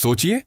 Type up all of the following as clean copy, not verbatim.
सोचिए,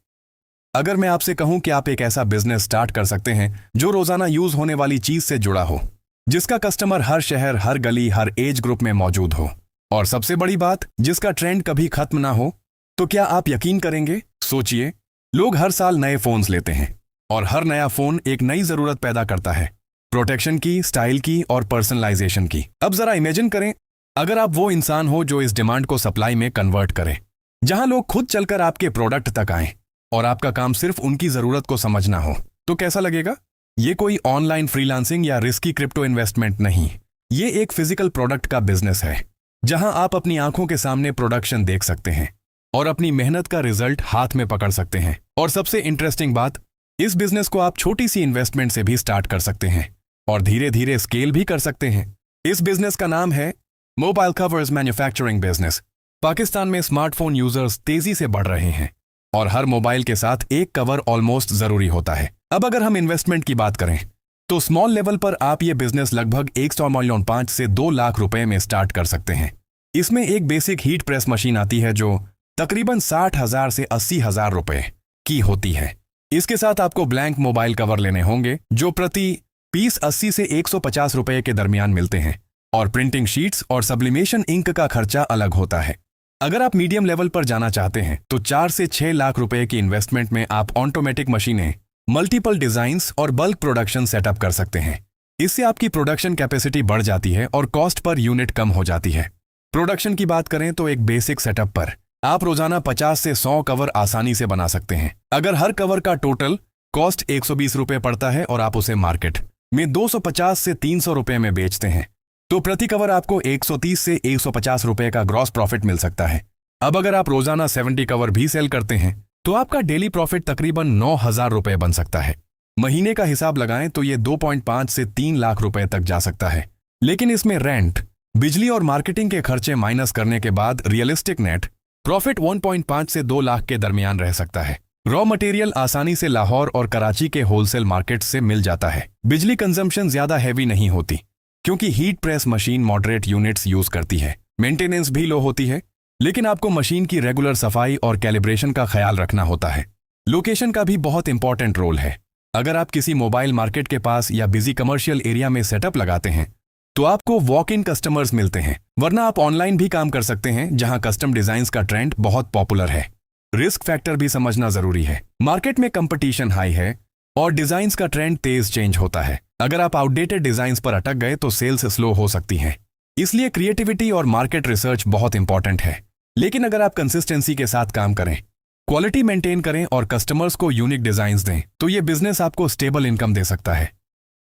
अगर मैं आपसे कहूं कि आप एक ऐसा बिजनेस स्टार्ट कर सकते हैं जो रोजाना यूज होने वाली चीज से जुड़ा हो, जिसका कस्टमर हर शहर, हर गली, हर एज ग्रुप में मौजूद हो, और सबसे बड़ी बात, जिसका ट्रेंड कभी खत्म ना हो, तो क्या आप यकीन करेंगे? सोचिए, लोग हर साल नए फोन्स लेते हैं और हर नया फोन एक नई जरूरत पैदा करता है, प्रोटेक्शन की, स्टाइल की और पर्सनलाइजेशन की। अब जरा इमेजिन करें, अगर आप वो इंसान हो जो इस डिमांड को सप्लाई में कन्वर्ट करे, जहां लोग खुद चलकर आपके प्रोडक्ट तक आएं और आपका काम सिर्फ उनकी जरूरत को समझना हो, तो कैसा लगेगा? ये कोई ऑनलाइन फ्रीलांसिंग या रिस्की क्रिप्टो इन्वेस्टमेंट नहीं, ये एक फिजिकल प्रोडक्ट का बिजनेस है, जहां आप अपनी आंखों के सामने प्रोडक्शन देख सकते हैं और अपनी मेहनत का रिजल्ट हाथ में पकड़ सकते हैं। और सबसे इंटरेस्टिंग बात, इस बिजनेस को आप छोटी सी इन्वेस्टमेंट से भी स्टार्ट कर सकते हैं और धीरे धीरे स्केल भी कर सकते हैं। इस बिजनेस का नाम है mobile covers manufacturing business. Pakistan में स्मार्टफोन यूजर्स तेजी से बढ़ रहे हैं और हर मोबाइल के साथ एक कवर ऑलमोस्ट जरूरी होता है। अब अगर हम इन्वेस्टमेंट की बात करें तो स्मॉल लेवल पर आप ये बिजनेस लगभग 1.5 से 2 लाख रुपए में स्टार्ट कर सकते हैं। इसमें एक बेसिक हीट प्रेस मशीन आती है जो तकरीबन 60,000 से 80,000 रुपए की होती है। इसके साथ आपको ब्लैंक मोबाइल कवर लेने होंगे जो प्रति पीस 80 से 150 रुपए के दरमियान मिलते हैं, और प्रिंटिंग शीट्स और सब्लिमेशन इंक का खर्चा अलग होता है। अगर आप मीडियम लेवल पर जाना चाहते हैं तो 4 से 6 लाख रुपए की इन्वेस्टमेंट में आप ऑटोमेटिक मशीनें, मल्टीपल डिजाइन्स और बल्क प्रोडक्शन सेटअप कर सकते हैं। इससे आपकी प्रोडक्शन कैपेसिटी बढ़ जाती है और कॉस्ट पर यूनिट कम हो जाती है। प्रोडक्शन की बात करें तो एक बेसिक सेटअप पर आप रोजाना 50 से 100 कवर आसानी से बना सकते हैं। अगर हर कवर का टोटल कॉस्ट 120 रुपए पड़ता है और आप उसे मार्केट में 250 से 300 रुपए में बेचते हैं, तो प्रति कवर आपको 130 से 150 रुपए का ग्रॉस प्रॉफिट मिल सकता है। अब अगर आप रोजाना 70 कवर भी सेल करते हैं तो आपका डेली प्रॉफिट तकरीबन 9,000 रुपए बन सकता है। महीने का हिसाब लगाएं तो ये 2.5 से 3 लाख रुपए तक जा सकता है। लेकिन इसमें रेंट, बिजली और मार्केटिंग के खर्चे माइनस करने के बाद रियलिस्टिक नेट प्रॉफिट 1.5 से 2 लाख के दरमियान रह सकता है। रॉ मटेरियल आसानी से लाहौर और कराची के होलसेल मार्केट से मिल जाता है। बिजली कंजम्पशन ज्यादा हैवी नहीं होती क्योंकि heat press machine moderate units use करती है। मेंटेनेंस भी लो होती है, लेकिन आपको मशीन की रेगुलर सफाई और कैलिब्रेशन का ख्याल रखना होता है। लोकेशन का भी बहुत इंपॉर्टेंट रोल है। अगर आप किसी मोबाइल मार्केट के पास या बिजी कमर्शियल एरिया में सेटअप लगाते हैं तो आपको वॉक इन कस्टमर्स मिलते हैं, वरना आप ऑनलाइन भी काम कर सकते हैं जहां कस्टम डिजाइन्स का ट्रेंड बहुत पॉपुलर है। रिस्क फैक्टर भी समझना जरूरी है। मार्केट में कंपटीशन हाई है और डिजाइन्स का ट्रेंड तेज चेंज होता है। अगर आप आउटडेटेड डिजाइन्स पर अटक गए तो सेल्स स्लो हो सकती हैं। इसलिए क्रिएटिविटी और मार्केट रिसर्च बहुत इंपॉर्टेंट है। लेकिन अगर आप कंसिस्टेंसी के साथ काम करें, क्वालिटी मेंटेन करें और कस्टमर्स को यूनिक डिजाइन्स दें, तो ये बिजनेस आपको स्टेबल इनकम दे सकता है।